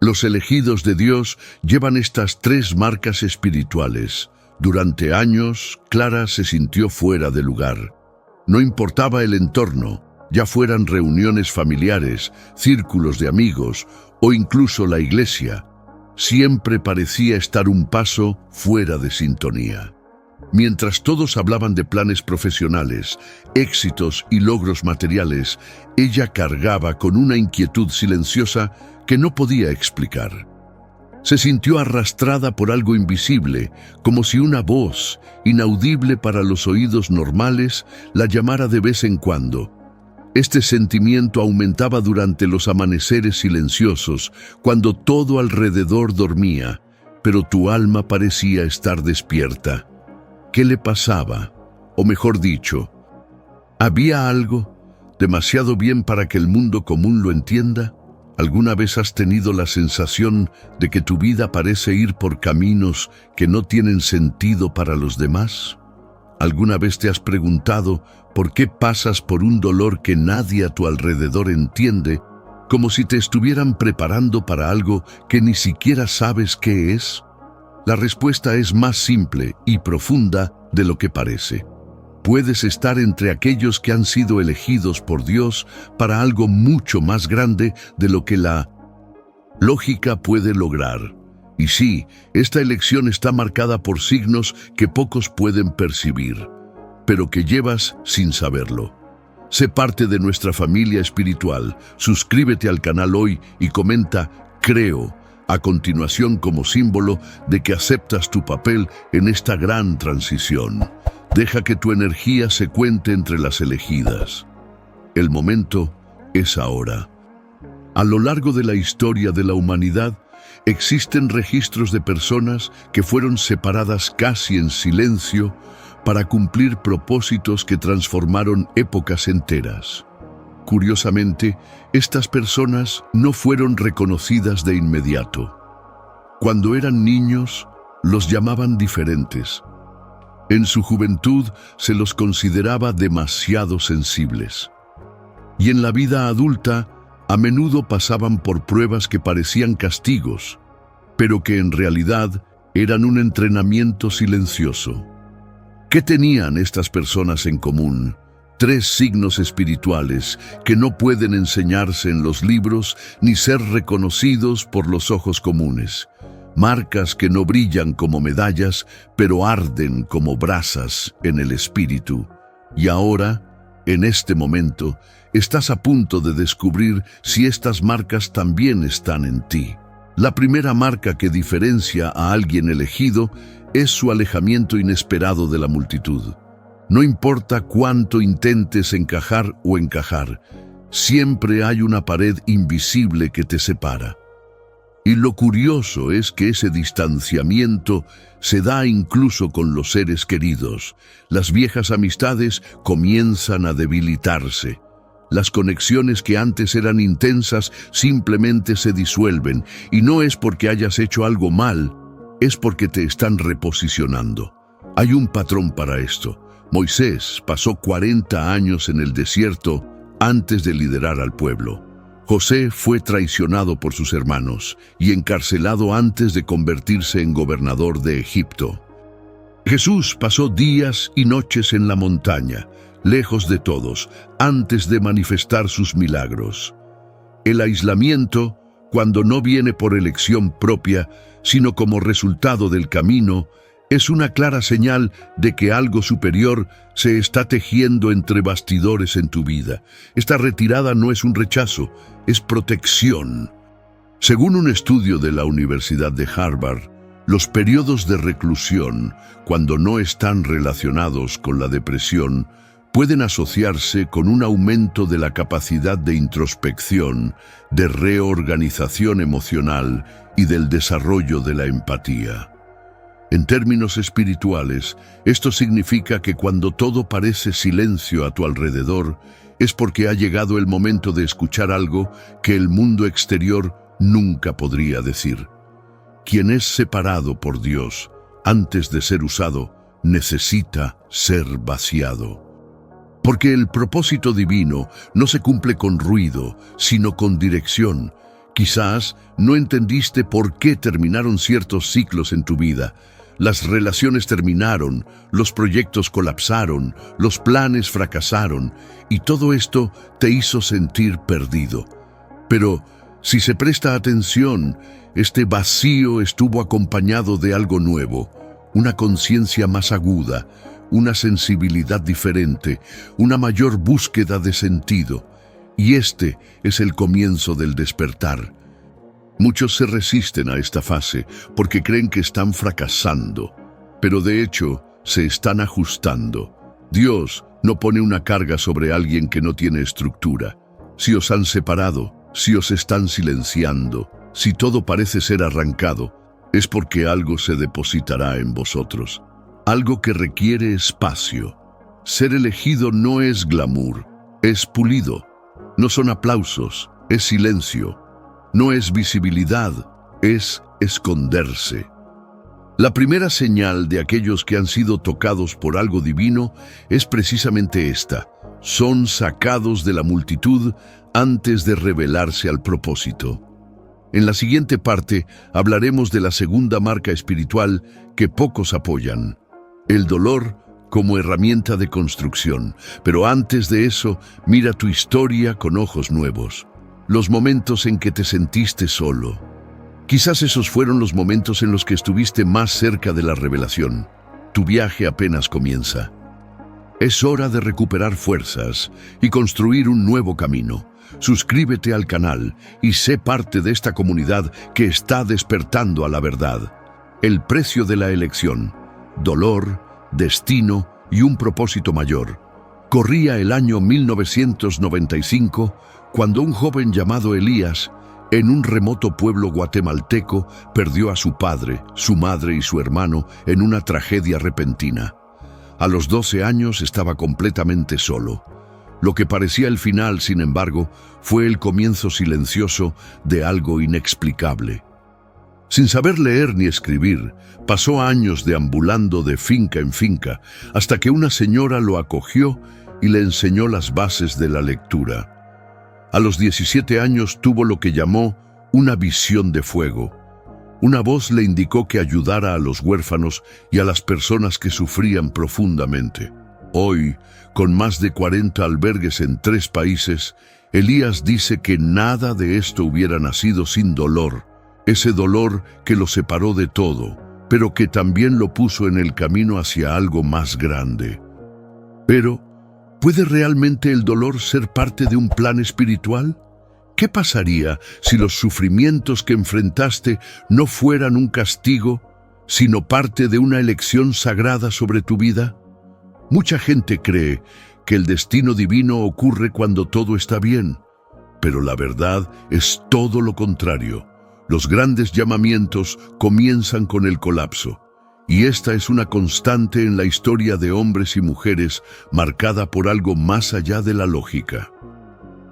Los elegidos de Dios llevan estas tres marcas espirituales. Durante años, Clara se sintió fuera de lugar. No importaba el entorno, ya fueran reuniones familiares, círculos de amigos o incluso la iglesia. Siempre parecía estar un paso fuera de sintonía. Mientras todos hablaban de planes profesionales, éxitos y logros materiales, ella cargaba con una inquietud silenciosa que no podía explicar. Se sintió arrastrada por algo invisible, como si una voz, inaudible para los oídos normales, la llamara de vez en cuando. Este sentimiento aumentaba durante los amaneceres silenciosos, cuando todo alrededor dormía, pero tu alma parecía estar despierta. ¿Qué le pasaba? O mejor dicho, ¿había algo demasiado bien para que el mundo común lo entienda? ¿Alguna vez has tenido la sensación de que tu vida parece ir por caminos que no tienen sentido para los demás? ¿Alguna vez te has preguntado por qué pasas por un dolor que nadie a tu alrededor entiende, como si te estuvieran preparando para algo que ni siquiera sabes qué es? La respuesta es más simple y profunda de lo que parece. Puedes estar entre aquellos que han sido elegidos por Dios para algo mucho más grande de lo que la lógica puede lograr. Y sí, esta elección está marcada por signos que pocos pueden percibir, pero que llevas sin saberlo. Sé parte de nuestra familia espiritual. Suscríbete al canal hoy y comenta "Creo" a continuación como símbolo de que aceptas tu papel en esta gran transición. Deja que tu energía se cuente entre las elegidas. El momento es ahora. A lo largo de la historia de la humanidad, existen registros de personas que fueron separadas casi en silencio para cumplir propósitos que transformaron épocas enteras. Curiosamente, estas personas no fueron reconocidas de inmediato. Cuando eran niños, los llamaban diferentes. En su juventud se los consideraba demasiado sensibles. Y en la vida adulta, a menudo pasaban por pruebas que parecían castigos, pero que en realidad eran un entrenamiento silencioso. ¿Qué tenían estas personas en común? Tres signos espirituales que no pueden enseñarse en los libros ni ser reconocidos por los ojos comunes. Marcas que no brillan como medallas, pero arden como brasas en el espíritu. Y ahora, en este momento, estás a punto de descubrir si estas marcas también están en ti. La primera marca que diferencia a alguien elegido es su alejamiento inesperado de la multitud. No importa cuánto intentes encajar o encajar, siempre hay una pared invisible que te separa. Y lo curioso es que ese distanciamiento se da incluso con los seres queridos. Las viejas amistades comienzan a debilitarse. Las conexiones que antes eran intensas simplemente se disuelven, y no es porque hayas hecho algo mal, es porque te están reposicionando. Hay un patrón para esto. Moisés pasó 40 años en el desierto antes de liderar al pueblo. José fue traicionado por sus hermanos y encarcelado antes de convertirse en gobernador de Egipto. Jesús pasó días y noches en la montaña, lejos de todos, antes de manifestar sus milagros. El aislamiento, cuando no viene por elección propia, sino como resultado del camino, es una clara señal de que algo superior se está tejiendo entre bastidores en tu vida. Esta retirada no es un rechazo, es protección. Según un estudio de la Universidad de Harvard, los periodos de reclusión, cuando no están relacionados con la depresión, pueden asociarse con un aumento de la capacidad de introspección, de reorganización emocional y del desarrollo de la empatía. En términos espirituales, esto significa que cuando todo parece silencio a tu alrededor, es porque ha llegado el momento de escuchar algo que el mundo exterior nunca podría decir. Quien es separado por Dios antes de ser usado, necesita ser vaciado. Porque el propósito divino no se cumple con ruido, sino con dirección. Quizás no entendiste por qué terminaron ciertos ciclos en tu vida. Las relaciones terminaron, los proyectos colapsaron, los planes fracasaron, y todo esto te hizo sentir perdido. Pero si se presta atención, este vacío estuvo acompañado de algo nuevo, una conciencia más aguda, una sensibilidad diferente, una mayor búsqueda de sentido. Y este es el comienzo del despertar. Muchos se resisten a esta fase porque creen que están fracasando, pero de hecho se están ajustando. Dios no pone una carga sobre alguien que no tiene estructura. Si os han separado, si os están silenciando, si todo parece ser arrancado, es porque algo se depositará en vosotros. Algo que requiere espacio. Ser elegido no es glamour, es pulido. No son aplausos, es silencio. No es visibilidad, es esconderse. La primera señal de aquellos que han sido tocados por algo divino es precisamente esta. Son sacados de la multitud antes de revelarse al propósito. En la siguiente parte hablaremos de la segunda marca espiritual que pocos apoyan: el dolor como herramienta de construcción. Pero antes de eso, mira tu historia con ojos nuevos. Los momentos en que te sentiste solo. Quizás esos fueron los momentos en los que estuviste más cerca de la revelación. Tu viaje apenas comienza. Es hora de recuperar fuerzas y construir un nuevo camino. Suscríbete al canal y sé parte de esta comunidad que está despertando a la verdad. El precio de la elección: dolor, destino y un propósito mayor. Corría el año 1995 cuando un joven llamado Elías, en un remoto pueblo guatemalteco, perdió a su padre, su madre y su hermano en una tragedia repentina. A los 12 años estaba completamente solo. Lo que parecía el final, sin embargo, fue el comienzo silencioso de algo inexplicable. Sin saber leer ni escribir, pasó años deambulando de finca en finca, hasta que una señora lo acogió y le enseñó las bases de la lectura. A los 17 años tuvo lo que llamó una visión de fuego. Una voz le indicó que ayudara a los huérfanos y a las personas que sufrían profundamente. Hoy, con más de 40 albergues en 3 países, Elías dice que nada de esto hubiera nacido sin dolor. Ese dolor que lo separó de todo, pero que también lo puso en el camino hacia algo más grande. Pero, ¿puede realmente el dolor ser parte de un plan espiritual? ¿Qué pasaría si los sufrimientos que enfrentaste no fueran un castigo, sino parte de una elección sagrada sobre tu vida? Mucha gente cree que el destino divino ocurre cuando todo está bien, pero la verdad es todo lo contrario. Los grandes llamamientos comienzan con el colapso, y esta es una constante en la historia de hombres y mujeres marcada por algo más allá de la lógica.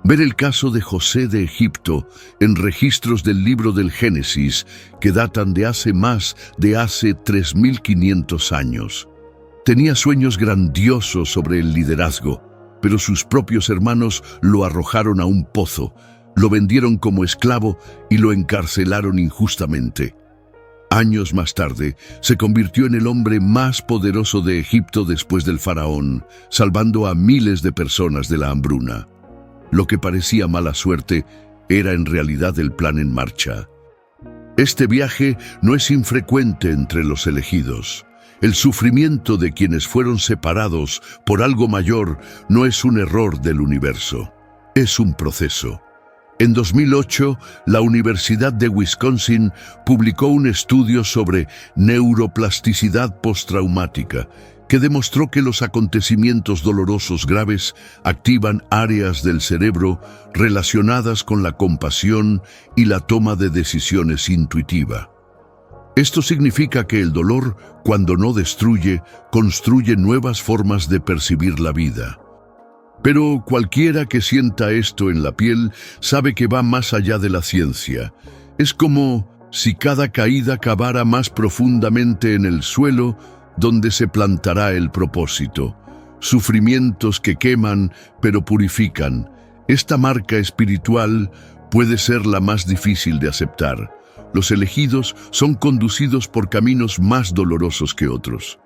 Ver el caso de José de Egipto en registros del libro del Génesis que datan de hace 3.500 años. Tenía sueños grandiosos sobre el liderazgo, pero sus propios hermanos lo arrojaron a un pozo, lo vendieron como esclavo y lo encarcelaron injustamente. Años más tarde, se convirtió en el hombre más poderoso de Egipto después del faraón, salvando a miles de personas de la hambruna. Lo que parecía mala suerte era en realidad el plan en marcha. Este viaje no es infrecuente entre los elegidos. El sufrimiento de quienes fueron separados por algo mayor no es un error del universo, es un proceso. En 2008, la Universidad de Wisconsin publicó un estudio sobre neuroplasticidad postraumática que demostró que los acontecimientos dolorosos graves activan áreas del cerebro relacionadas con la compasión y la toma de decisiones intuitiva. Esto significa que el dolor, cuando no destruye, construye nuevas formas de percibir la vida. Pero cualquiera que sienta esto en la piel sabe que va más allá de la ciencia. Es como si cada caída cavara más profundamente en el suelo donde se plantará el propósito. Sufrimientos que queman pero purifican. Esta marca espiritual puede ser la más difícil de aceptar. Los elegidos son conducidos por caminos más dolorosos que otros.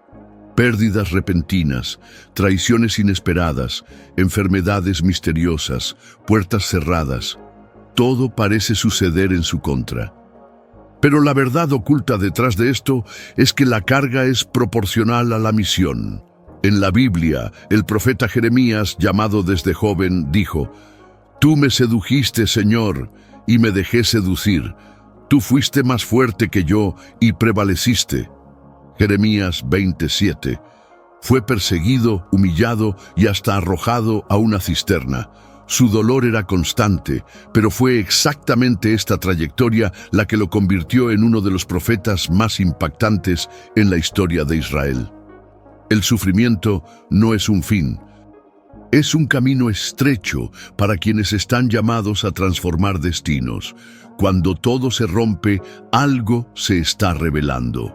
Pérdidas repentinas, traiciones inesperadas, enfermedades misteriosas, puertas cerradas. Todo parece suceder en su contra. Pero la verdad oculta detrás de esto es que la carga es proporcional a la misión. En la Biblia, el profeta Jeremías, llamado desde joven, dijo: «Tú me sedujiste, Señor, y me dejé seducir. Tú fuiste más fuerte que yo y prevaleciste». Jeremías 27. Fue perseguido, humillado y hasta arrojado a una cisterna. Su dolor era constante, pero fue exactamente esta trayectoria la que lo convirtió en uno de los profetas más impactantes en la historia de Israel. El sufrimiento no es un fin. Es un camino estrecho para quienes están llamados a transformar destinos. Cuando todo se rompe, algo se está revelando.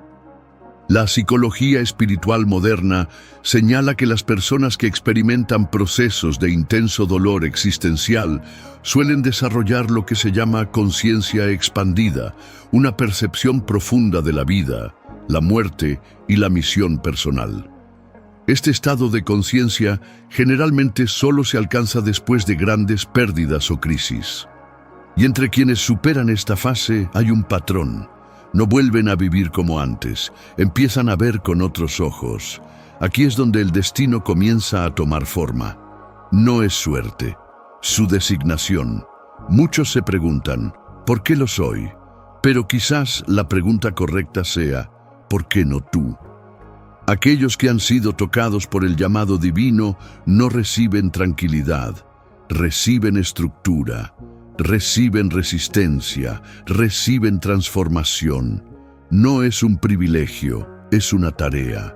La psicología espiritual moderna señala que las personas que experimentan procesos de intenso dolor existencial suelen desarrollar lo que se llama conciencia expandida, una percepción profunda de la vida, la muerte y la misión personal. Este estado de conciencia generalmente solo se alcanza después de grandes pérdidas o crisis. Y entre quienes superan esta fase hay un patrón. No vuelven a vivir como antes, empiezan a ver con otros ojos. Aquí es donde el destino comienza a tomar forma. No es suerte, su designación. Muchos se preguntan, ¿por qué lo soy? Pero quizás la pregunta correcta sea, ¿por qué no tú? Aquellos que han sido tocados por el llamado divino no reciben tranquilidad, reciben estructura. Reciben resistencia, reciben transformación. No es un privilegio, es una tarea.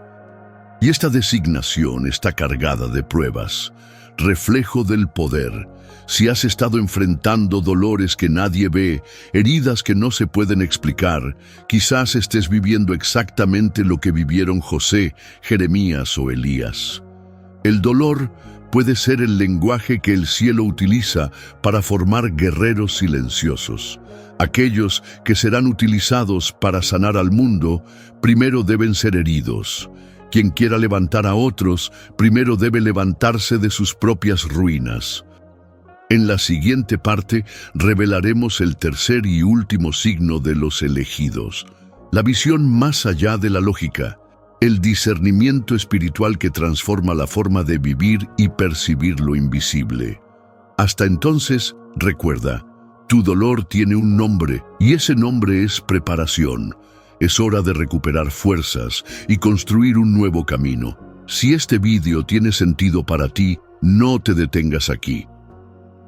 Y esta designación está cargada de pruebas, reflejo del poder. Si has estado enfrentando dolores que nadie ve, heridas que no se pueden explicar, quizás estés viviendo exactamente lo que vivieron José, Jeremías o Elías. El dolor puede ser el lenguaje que el cielo utiliza para formar guerreros silenciosos. Aquellos que serán utilizados para sanar al mundo, primero deben ser heridos. Quien quiera levantar a otros, primero debe levantarse de sus propias ruinas. En la siguiente parte revelaremos el tercer y último signo de los elegidos, la visión más allá de la lógica. El discernimiento espiritual que transforma la forma de vivir y percibir lo invisible. Hasta entonces, recuerda, tu dolor tiene un nombre y ese nombre es preparación. Es hora de recuperar fuerzas y construir un nuevo camino. Si este vídeo tiene sentido para ti, no te detengas aquí.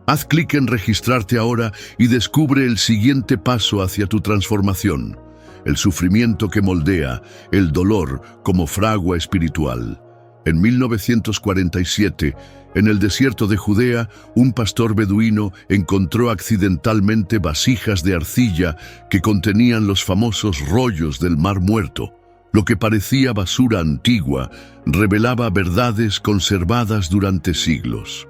Haz clic en registrarte ahora y descubre el siguiente paso hacia tu transformación. El sufrimiento que moldea, el dolor como fragua espiritual. En 1947, en el desierto de Judea, un pastor beduino encontró accidentalmente vasijas de arcilla que contenían los famosos rollos del Mar Muerto. Lo que parecía basura antigua revelaba verdades conservadas durante siglos.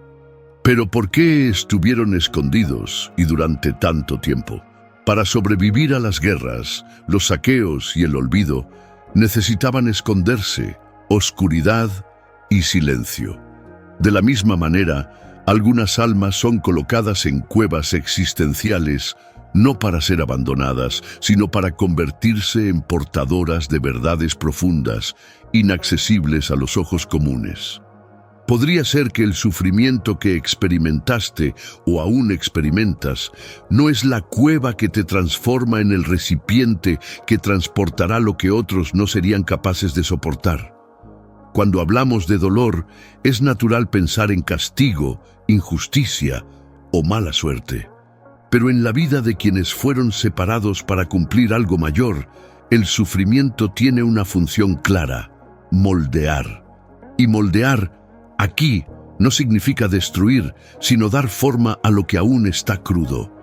Pero ¿por qué estuvieron escondidos y durante tanto tiempo? Para sobrevivir a las guerras, los saqueos y el olvido, necesitaban esconderse, oscuridad y silencio. De la misma manera, algunas almas son colocadas en cuevas existenciales, no para ser abandonadas, sino para convertirse en portadoras de verdades profundas, inaccesibles a los ojos comunes. Podría ser que el sufrimiento que experimentaste o aún experimentas no es la cueva que te transforma en el recipiente que transportará lo que otros no serían capaces de soportar. Cuando hablamos de dolor, es natural pensar en castigo, injusticia o mala suerte. Pero en la vida de quienes fueron separados para cumplir algo mayor, el sufrimiento tiene una función clara: moldear. Y moldear aquí no significa destruir, sino dar forma a lo que aún está crudo.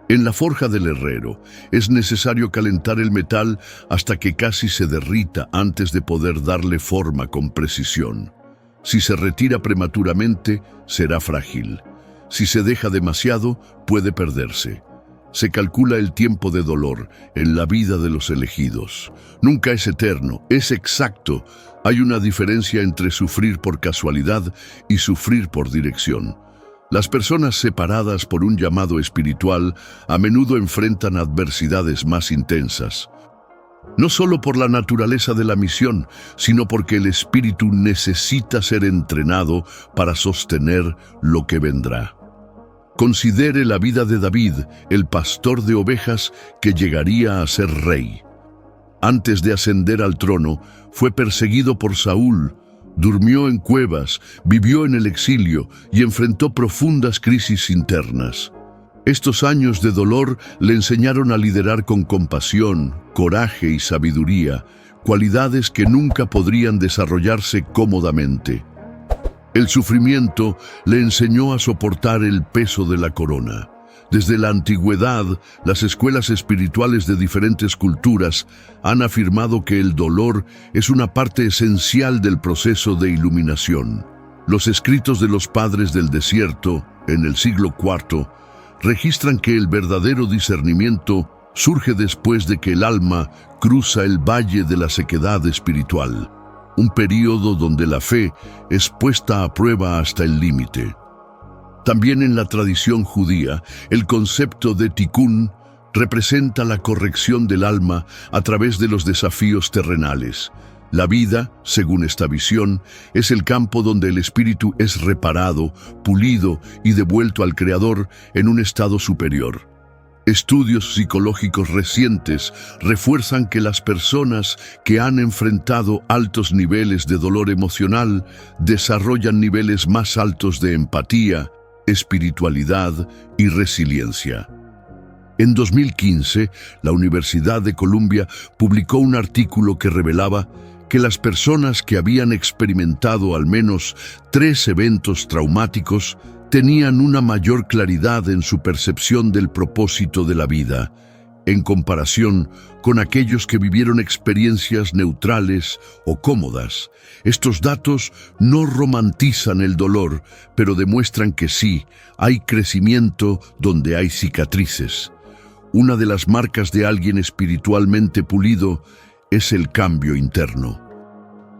En la forja del herrero es necesario calentar el metal hasta que casi se derrita antes de poder darle forma con precisión. Si se retira prematuramente, será frágil. Si se deja demasiado, puede perderse. Se calcula el tiempo de dolor en la vida de los elegidos. Nunca es eterno, es exacto. Hay una diferencia entre sufrir por casualidad y sufrir por dirección. Las personas separadas por un llamado espiritual a menudo enfrentan adversidades más intensas. No solo por la naturaleza de la misión, sino porque el espíritu necesita ser entrenado para sostener lo que vendrá. Considere la vida de David, el pastor de ovejas que llegaría a ser rey. Antes de ascender al trono, fue perseguido por Saúl, durmió en cuevas, vivió en el exilio y enfrentó profundas crisis internas. Estos años de dolor le enseñaron a liderar con compasión, coraje y sabiduría, cualidades que nunca podrían desarrollarse cómodamente. El sufrimiento le enseñó a soportar el peso de la corona. Desde la antigüedad, las escuelas espirituales de diferentes culturas han afirmado que el dolor es una parte esencial del proceso de iluminación. Los escritos de los padres del desierto, en el siglo IV, registran que el verdadero discernimiento surge después de que el alma cruza el valle de la sequedad espiritual, un período donde la fe es puesta a prueba hasta el límite. También en la tradición judía, el concepto de tikkun representa la corrección del alma a través de los desafíos terrenales. La vida, según esta visión, es el campo donde el espíritu es reparado, pulido y devuelto al Creador en un estado superior. Estudios psicológicos recientes refuerzan que las personas que han enfrentado altos niveles de dolor emocional desarrollan niveles más altos de empatía, espiritualidad y resiliencia. En 2015, la Universidad de Columbia publicó un artículo que revelaba que las personas que habían experimentado al menos 3 eventos traumáticos tenían una mayor claridad en su percepción del propósito de la vida, en comparación con aquellos que vivieron experiencias neutrales o cómodas. Estos datos no romantizan el dolor, pero demuestran que sí, hay crecimiento donde hay cicatrices. Una de las marcas de alguien espiritualmente pulido es el cambio interno.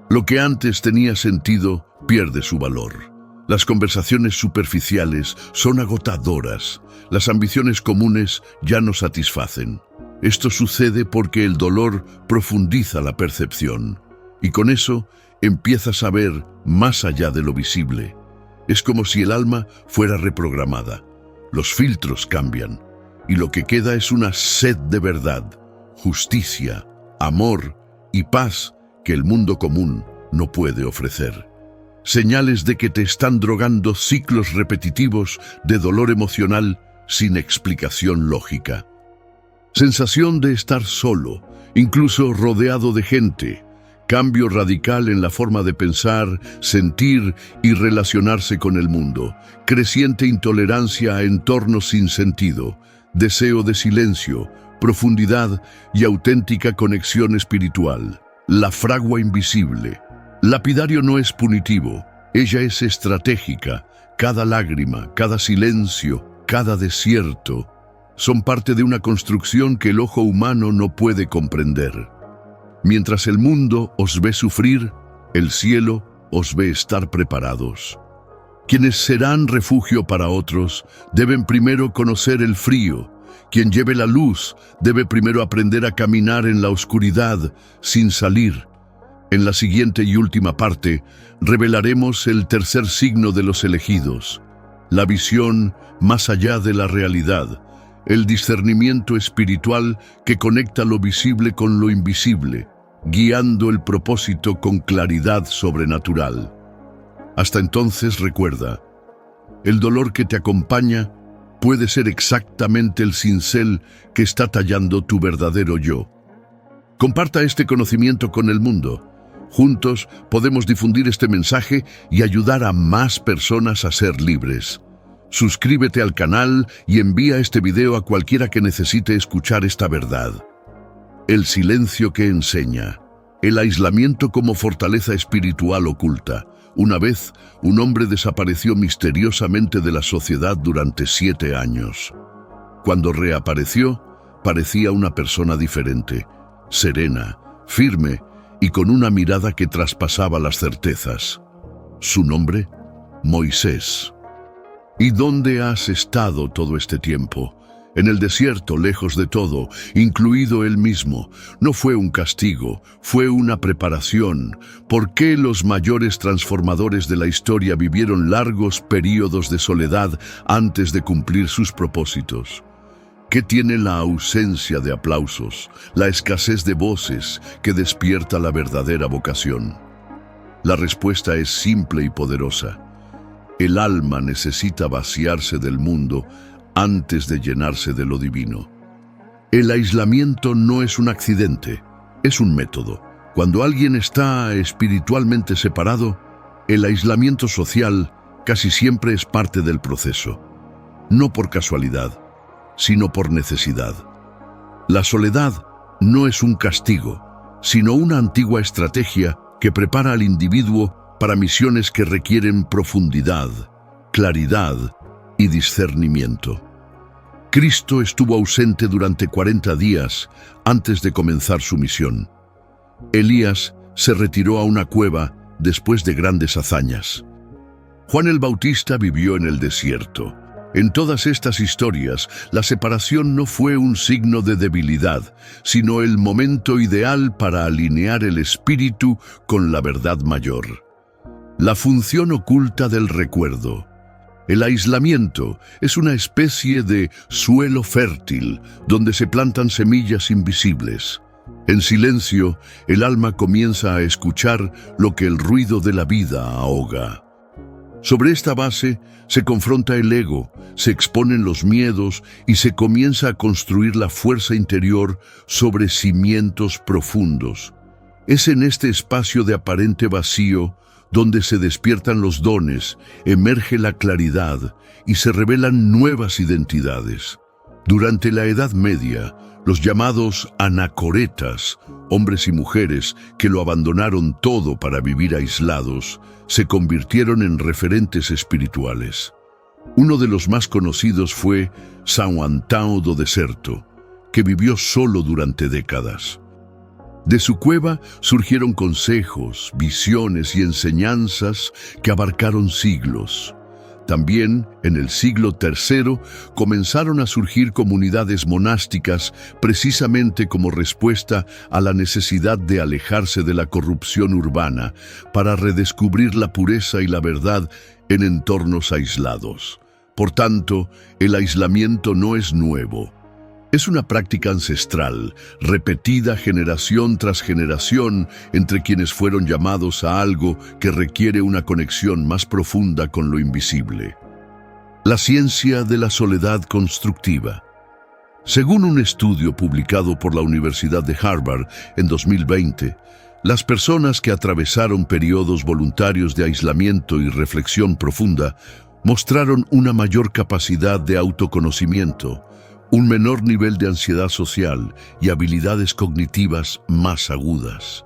Lo que antes tenía sentido pierde su valor. Las conversaciones superficiales son agotadoras. Las ambiciones comunes ya no satisfacen. Esto sucede porque el dolor profundiza la percepción. Y con eso empiezas a ver más allá de lo visible. Es como si el alma fuera reprogramada. Los filtros cambian. Y lo que queda es una sed de verdad, justicia, amor y paz que el mundo común no puede ofrecer. Señales de que te están drogando ciclos repetitivos de dolor emocional sin explicación lógica. Sensación de estar solo, incluso rodeado de gente. Cambio radical en la forma de pensar, sentir y relacionarse con el mundo. Creciente intolerancia a entornos sin sentido. Deseo de silencio, profundidad y auténtica conexión espiritual. La fragua invisible. Lapidario no es punitivo, ella es estratégica. Cada lágrima, cada silencio, cada desierto son parte de una construcción que el ojo humano no puede comprender. Mientras el mundo os ve sufrir, el cielo os ve estar preparados. Quienes serán refugio para otros deben primero conocer el frío. Quien lleve la luz debe primero aprender a caminar en la oscuridad sin salir. En la siguiente y última parte, revelaremos el tercer signo de los elegidos, la visión más allá de la realidad, el discernimiento espiritual que conecta lo visible con lo invisible, guiando el propósito con claridad sobrenatural. Hasta entonces recuerda, el dolor que te acompaña puede ser exactamente el cincel que está tallando tu verdadero yo. Comparta este conocimiento con el mundo. Juntos podemos difundir este mensaje y ayudar a más personas a ser libres. Suscríbete al canal y envía este video a cualquiera que necesite escuchar esta verdad. El silencio que enseña. El aislamiento como fortaleza espiritual oculta. Una vez, un hombre desapareció misteriosamente de la sociedad durante 7 años. Cuando reapareció, parecía una persona diferente, serena, firme y con una mirada que traspasaba las certezas. Su nombre, Moisés. ¿Y dónde has estado todo este tiempo? En el desierto, lejos de todo, incluido él mismo. No fue un castigo, fue una preparación. ¿Por qué los mayores transformadores de la historia vivieron largos períodos de soledad antes de cumplir sus propósitos? ¿Qué tiene la ausencia de aplausos, la escasez de voces que despierta la verdadera vocación? La respuesta es simple y poderosa. El alma necesita vaciarse del mundo antes de llenarse de lo divino. El aislamiento no es un accidente, es un método. Cuando alguien está espiritualmente separado, el aislamiento social casi siempre es parte del proceso. No por casualidad, sino por necesidad. La soledad no es un castigo, sino una antigua estrategia que prepara al individuo para misiones que requieren profundidad, claridad y discernimiento. Cristo estuvo ausente durante 40 días antes de comenzar su misión. Elías se retiró a una cueva después de grandes hazañas. Juan el Bautista vivió en el desierto. En todas estas historias, la separación no fue un signo de debilidad, sino el momento ideal para alinear el espíritu con la verdad mayor. La función oculta del recuerdo. El aislamiento es una especie de suelo fértil donde se plantan semillas invisibles. En silencio, el alma comienza a escuchar lo que el ruido de la vida ahoga. Sobre esta base se confronta el ego, se exponen los miedos y se comienza a construir la fuerza interior sobre cimientos profundos. Es en este espacio de aparente vacío donde se despiertan los dones, emerge la claridad y se revelan nuevas identidades. Durante la Edad Media, los llamados anacoretas, hombres y mujeres que lo abandonaron todo para vivir aislados, se convirtieron en referentes espirituales. Uno de los más conocidos fue São Antão do Deserto, que vivió solo durante décadas. De su cueva surgieron consejos, visiones y enseñanzas que abarcaron siglos. También, en el siglo III, comenzaron a surgir comunidades monásticas precisamente como respuesta a la necesidad de alejarse de la corrupción urbana para redescubrir la pureza y la verdad en entornos aislados. Por tanto, el aislamiento no es nuevo. Es una práctica ancestral, repetida generación tras generación entre quienes fueron llamados a algo que requiere una conexión más profunda con lo invisible. La ciencia de la soledad constructiva. Según un estudio publicado por la Universidad de Harvard en 2020, las personas que atravesaron periodos voluntarios de aislamiento y reflexión profunda mostraron una mayor capacidad de autoconocimiento, un menor nivel de ansiedad social y habilidades cognitivas más agudas.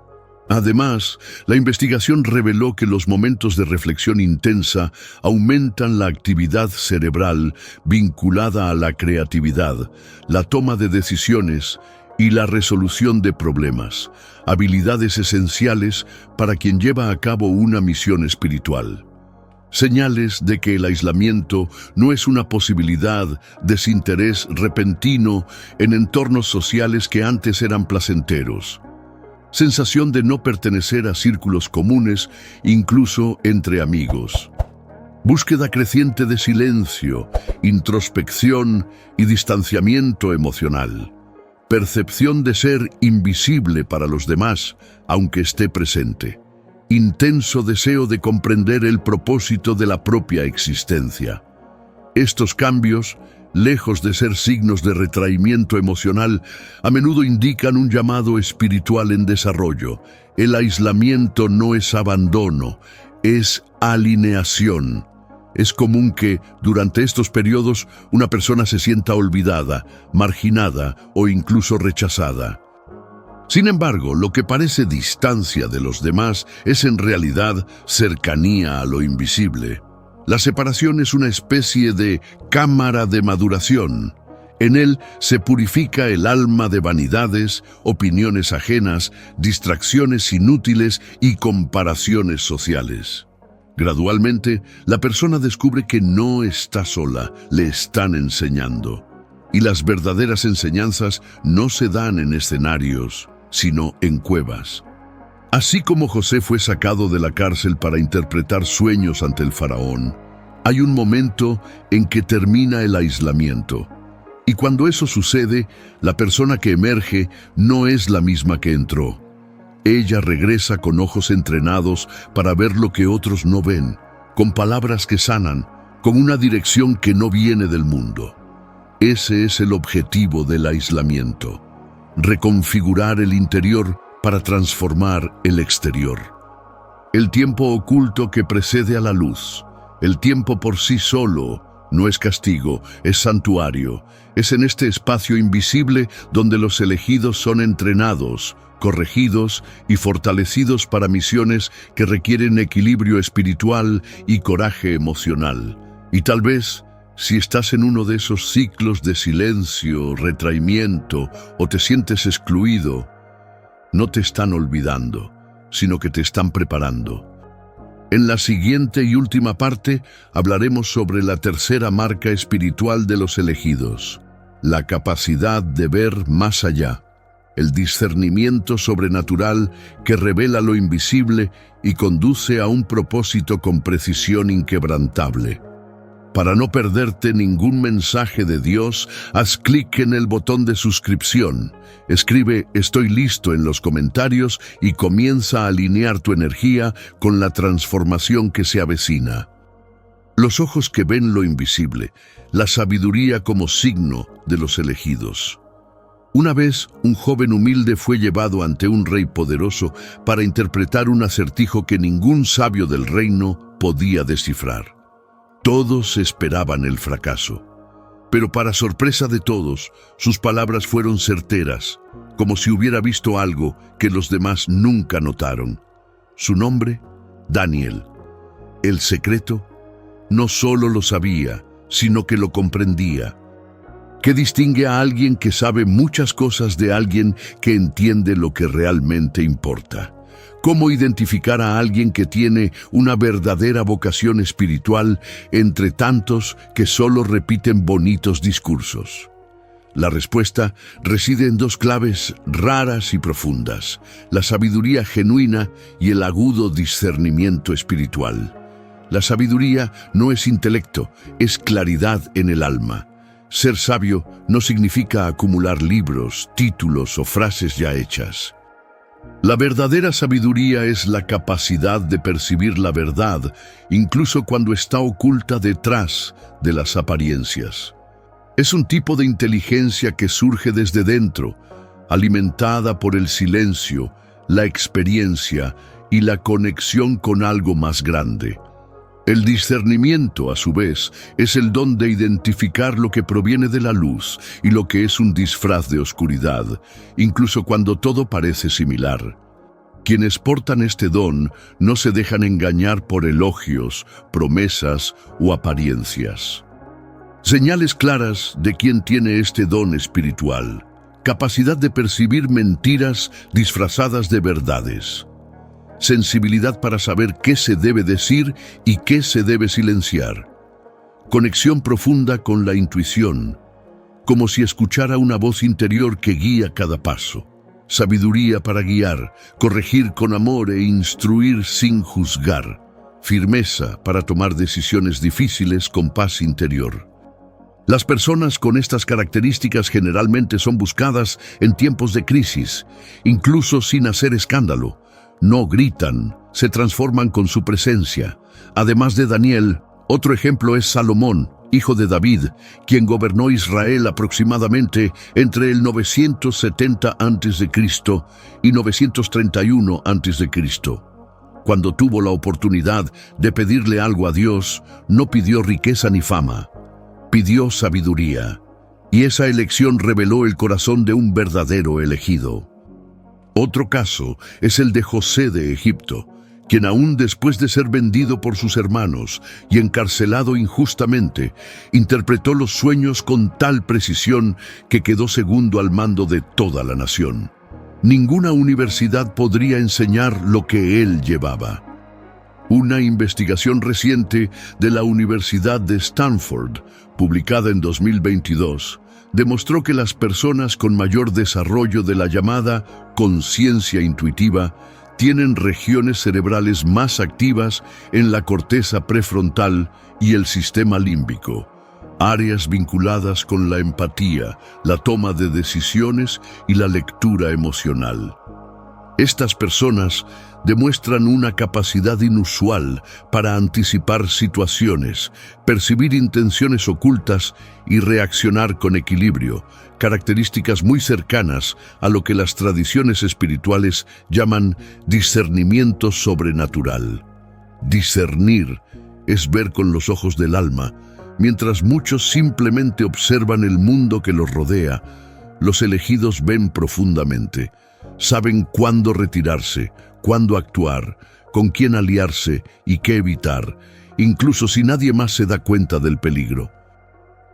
Además, la investigación reveló que los momentos de reflexión intensa aumentan la actividad cerebral vinculada a la creatividad, la toma de decisiones y la resolución de problemas, habilidades esenciales para quien lleva a cabo una misión espiritual. Señales de que el aislamiento no es una posibilidad, desinterés repentino en entornos sociales que antes eran placenteros. Sensación de no pertenecer a círculos comunes, incluso entre amigos. Búsqueda creciente de silencio, introspección y distanciamiento emocional. Percepción de ser invisible para los demás, aunque esté presente. Intenso deseo de comprender el propósito de la propia existencia. Estos cambios, lejos de ser signos de retraimiento emocional, a menudo indican un llamado espiritual en desarrollo. El aislamiento no es abandono, es alineación. Es común que, durante estos periodos, una persona se sienta olvidada, marginada o incluso rechazada. Sin embargo, lo que parece distancia de los demás es en realidad cercanía a lo invisible. La separación es una especie de cámara de maduración. En él se purifica el alma de vanidades, opiniones ajenas, distracciones inútiles y comparaciones sociales. Gradualmente, la persona descubre que no está sola, le están enseñando. Y las verdaderas enseñanzas no se dan en escenarios, sino en cuevas. Así como José fue sacado de la cárcel para interpretar sueños ante el faraón, hay un momento en que termina el aislamiento. Y cuando eso sucede, la persona que emerge no es la misma que entró. Ella regresa con ojos entrenados para ver lo que otros no ven, con palabras que sanan, con una dirección que no viene del mundo. Ese es el objetivo del aislamiento: reconfigurar el interior para transformar el exterior. El tiempo oculto que precede a la luz, el tiempo por sí solo, no es castigo, es santuario. Es en este espacio invisible donde los elegidos son entrenados, corregidos y fortalecidos para misiones que requieren equilibrio espiritual y coraje emocional. Y tal vez, si estás en uno de esos ciclos de silencio, retraimiento o te sientes excluido, no te están olvidando, sino que te están preparando. En la siguiente y última parte hablaremos sobre la tercera marca espiritual de los elegidos: la capacidad de ver más allá, el discernimiento sobrenatural que revela lo invisible y conduce a un propósito con precisión inquebrantable. Para no perderte ningún mensaje de Dios, haz clic en el botón de suscripción. Escribe "Estoy listo" en los comentarios y comienza a alinear tu energía con la transformación que se avecina. Los ojos que ven lo invisible, la sabiduría como signo de los elegidos. Una vez, un joven humilde fue llevado ante un rey poderoso para interpretar un acertijo que ningún sabio del reino podía descifrar. Todos esperaban el fracaso, pero para sorpresa de todos, sus palabras fueron certeras, como si hubiera visto algo que los demás nunca notaron. Su nombre: Daniel. El secreto: no solo lo sabía, sino que lo comprendía. ¿Qué distingue a alguien que sabe muchas cosas de alguien que entiende lo que realmente importa? ¿Cómo identificar a alguien que tiene una verdadera vocación espiritual entre tantos que solo repiten bonitos discursos? La respuesta reside en dos claves raras y profundas: la sabiduría genuina y el agudo discernimiento espiritual. La sabiduría no es intelecto, es claridad en el alma. Ser sabio no significa acumular libros, títulos o frases ya hechas. La verdadera sabiduría es la capacidad de percibir la verdad, incluso cuando está oculta detrás de las apariencias. Es un tipo de inteligencia que surge desde dentro, alimentada por el silencio, la experiencia y la conexión con algo más grande. El discernimiento, a su vez, es el don de identificar lo que proviene de la luz y lo que es un disfraz de oscuridad, incluso cuando todo parece similar. Quienes portan este don no se dejan engañar por elogios, promesas o apariencias. Señales claras de quien tiene este don espiritual: capacidad de percibir mentiras disfrazadas de verdades. Sensibilidad para saber qué se debe decir y qué se debe silenciar. Conexión profunda con la intuición, como si escuchara una voz interior que guía cada paso. Sabiduría para guiar, corregir con amor e instruir sin juzgar. Firmeza para tomar decisiones difíciles con paz interior. Las personas con estas características generalmente son buscadas en tiempos de crisis, incluso sin hacer escándalo. No gritan, se transforman con su presencia. Además de Daniel, otro ejemplo es Salomón, hijo de David, quien gobernó Israel aproximadamente entre el 970 a.C. y 931 a.C. Cuando tuvo la oportunidad de pedirle algo a Dios, no pidió riqueza ni fama, pidió sabiduría. Y esa elección reveló el corazón de un verdadero elegido. Otro caso es el de José de Egipto, quien aún después de ser vendido por sus hermanos y encarcelado injustamente, interpretó los sueños con tal precisión que quedó segundo al mando de toda la nación. Ninguna universidad podría enseñar lo que él llevaba. Una investigación reciente de la Universidad de Stanford, publicada en 2022, demostró que las personas con mayor desarrollo de la llamada conciencia intuitiva tienen regiones cerebrales más activas en la corteza prefrontal y el sistema límbico, áreas vinculadas con la empatía, la toma de decisiones y la lectura emocional. Estas personas demuestran una capacidad inusual para anticipar situaciones, percibir intenciones ocultas y reaccionar con equilibrio, características muy cercanas a lo que las tradiciones espirituales llaman discernimiento sobrenatural. Discernir es ver con los ojos del alma, mientras muchos simplemente observan el mundo que los rodea. Los elegidos ven profundamente. Saben cuándo retirarse, cuándo actuar, con quién aliarse y qué evitar, incluso si nadie más se da cuenta del peligro.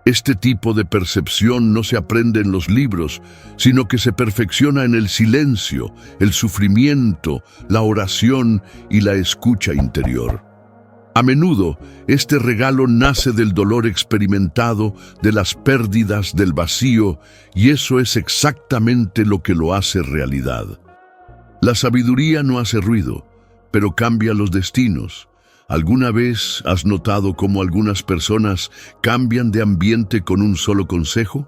Este tipo de percepción no se aprende en los libros, sino que se perfecciona en el silencio, el sufrimiento, la oración y la escucha interior. A menudo, este regalo nace del dolor experimentado, de las pérdidas, del vacío, y eso es exactamente lo que lo hace realidad. La sabiduría no hace ruido, pero cambia los destinos. ¿Alguna vez has notado cómo algunas personas cambian de ambiente con un solo consejo?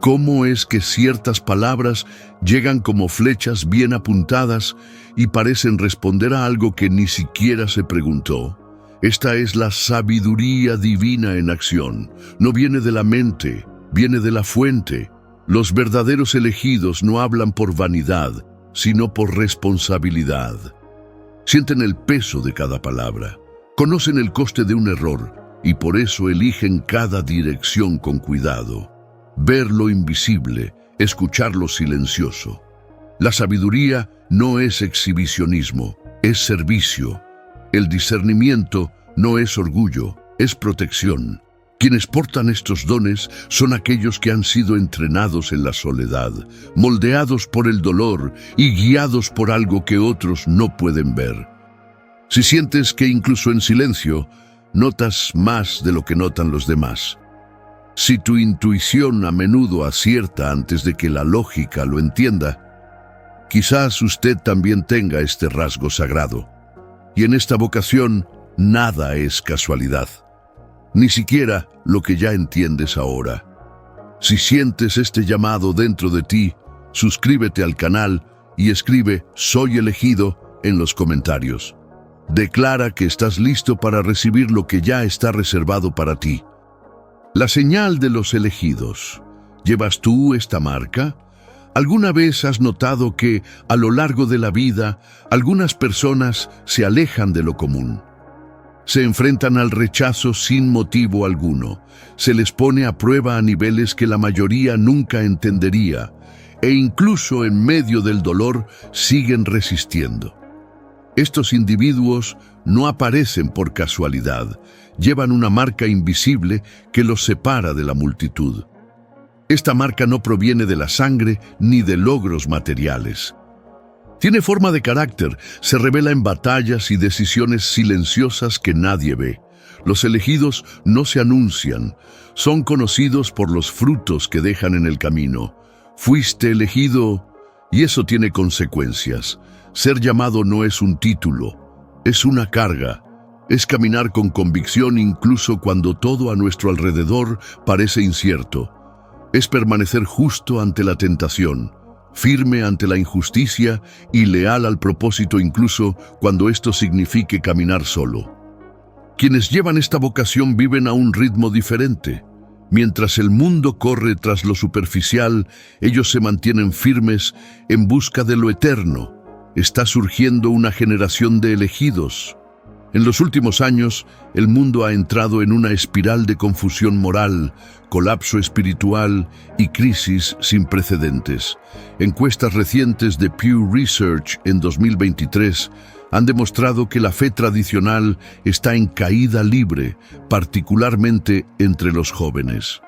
¿Cómo es que ciertas palabras llegan como flechas bien apuntadas y parecen responder a algo que ni siquiera se preguntó? Esta es la sabiduría divina en acción. No viene de la mente, viene de la fuente. Los verdaderos elegidos no hablan por vanidad, sino por responsabilidad. Sienten el peso de cada palabra, conocen el coste de un error y por eso eligen cada dirección con cuidado. Ver lo invisible, escuchar lo silencioso. La sabiduría no es exhibicionismo, es servicio. El discernimiento no es orgullo, es protección. Quienes portan estos dones son aquellos que han sido entrenados en la soledad, moldeados por el dolor y guiados por algo que otros no pueden ver. Si sientes que incluso en silencio notas más de lo que notan los demás, si tu intuición a menudo acierta antes de que la lógica lo entienda, quizás usted también tenga este rasgo sagrado. Y en esta vocación, nada es casualidad. Ni siquiera lo que ya entiendes ahora. Si sientes este llamado dentro de ti, suscríbete al canal y escribe "Soy elegido" en los comentarios. Declara que estás listo para recibir lo que ya está reservado para ti. La señal de los elegidos. ¿Llevas tú esta marca? ¿Alguna vez has notado que, a lo largo de la vida, algunas personas se alejan de lo común? Se enfrentan al rechazo sin motivo alguno. Se les pone a prueba a niveles que la mayoría nunca entendería, e incluso en medio del dolor siguen resistiendo. Estos individuos no aparecen por casualidad, llevan una marca invisible que los separa de la multitud. Esta marca no proviene de la sangre ni de logros materiales. Tiene forma de carácter, se revela en batallas y decisiones silenciosas que nadie ve. Los elegidos no se anuncian, son conocidos por los frutos que dejan en el camino. Fuiste elegido, y eso tiene consecuencias. Ser llamado no es un título, es una carga. Es caminar con convicción incluso cuando todo a nuestro alrededor parece incierto. Es permanecer justo ante la tentación, firme ante la injusticia y leal al propósito incluso cuando esto signifique caminar solo. Quienes llevan esta vocación viven a un ritmo diferente. Mientras el mundo corre tras lo superficial, ellos se mantienen firmes en busca de lo eterno. Está surgiendo una generación de elegidos, En los últimos años, el mundo ha entrado en una espiral de confusión moral, colapso espiritual y crisis sin precedentes. Encuestas recientes de Pew Research en 2023 han demostrado que la fe tradicional está en caída libre, particularmente entre los jóvenes.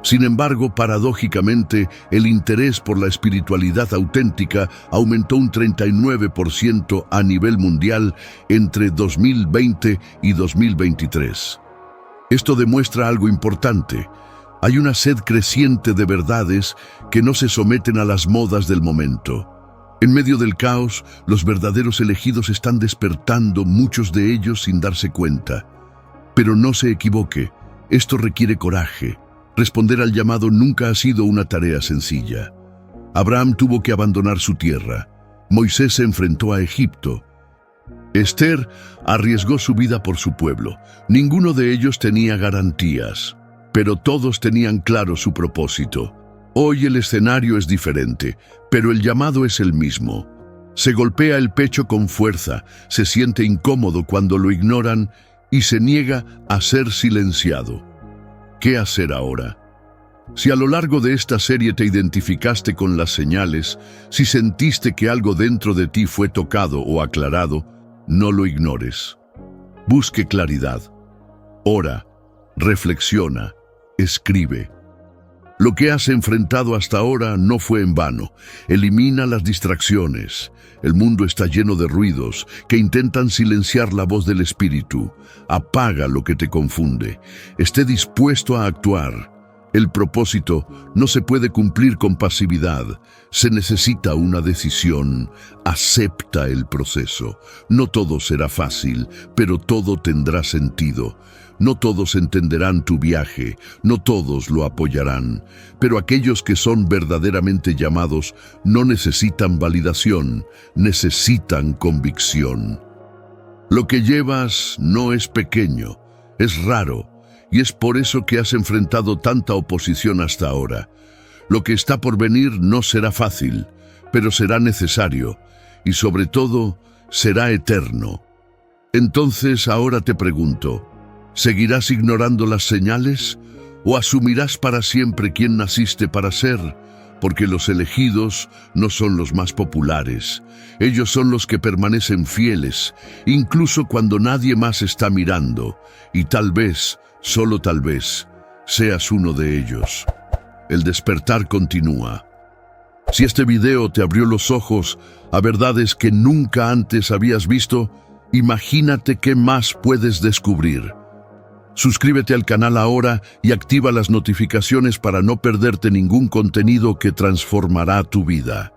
Sin embargo, paradójicamente, el interés por la espiritualidad auténtica aumentó un 39% a nivel mundial entre 2020 y 2023. Esto demuestra algo importante. Hay una sed creciente de verdades que no se someten a las modas del momento. En medio del caos, los verdaderos elegidos están despertando, muchos de ellos sin darse cuenta. Pero no se equivoque, esto requiere coraje. Responder al llamado nunca ha sido una tarea sencilla. Abraham tuvo que abandonar su tierra. Moisés se enfrentó a Egipto. Esther arriesgó su vida por su pueblo. Ninguno de ellos tenía garantías, pero todos tenían claro su propósito. Hoy el escenario es diferente, pero el llamado es el mismo. Se golpea el pecho con fuerza, se siente incómodo cuando lo ignoran y se niega a ser silenciado. ¿Qué hacer ahora? Si a lo largo de esta serie te identificaste con las señales, si sentiste que algo dentro de ti fue tocado o aclarado, no lo ignores. Busque claridad. Ora, reflexiona, escribe. Lo que has enfrentado hasta ahora no fue en vano. Elimina las distracciones. El mundo está lleno de ruidos que intentan silenciar la voz del espíritu. Apaga lo que te confunde. Esté dispuesto a actuar. El propósito no se puede cumplir con pasividad. Se necesita una decisión. Acepta el proceso. No todo será fácil, pero todo tendrá sentido. No todos entenderán tu viaje, no todos lo apoyarán, pero aquellos que son verdaderamente llamados no necesitan validación, necesitan convicción. Lo que llevas no es pequeño, es raro, y es por eso que has enfrentado tanta oposición hasta ahora. Lo que está por venir no será fácil, pero será necesario, y sobre todo, será eterno. Entonces ahora te pregunto, ¿seguirás ignorando las señales o asumirás para siempre quién naciste para ser? Porque los elegidos no son los más populares. Ellos son los que permanecen fieles, incluso cuando nadie más está mirando. Y tal vez, solo tal vez, seas uno de ellos. El despertar continúa. Si este video te abrió los ojos a verdades que nunca antes habías visto, imagínate qué más puedes descubrir. Suscríbete al canal ahora y activa las notificaciones para no perderte ningún contenido que transformará tu vida.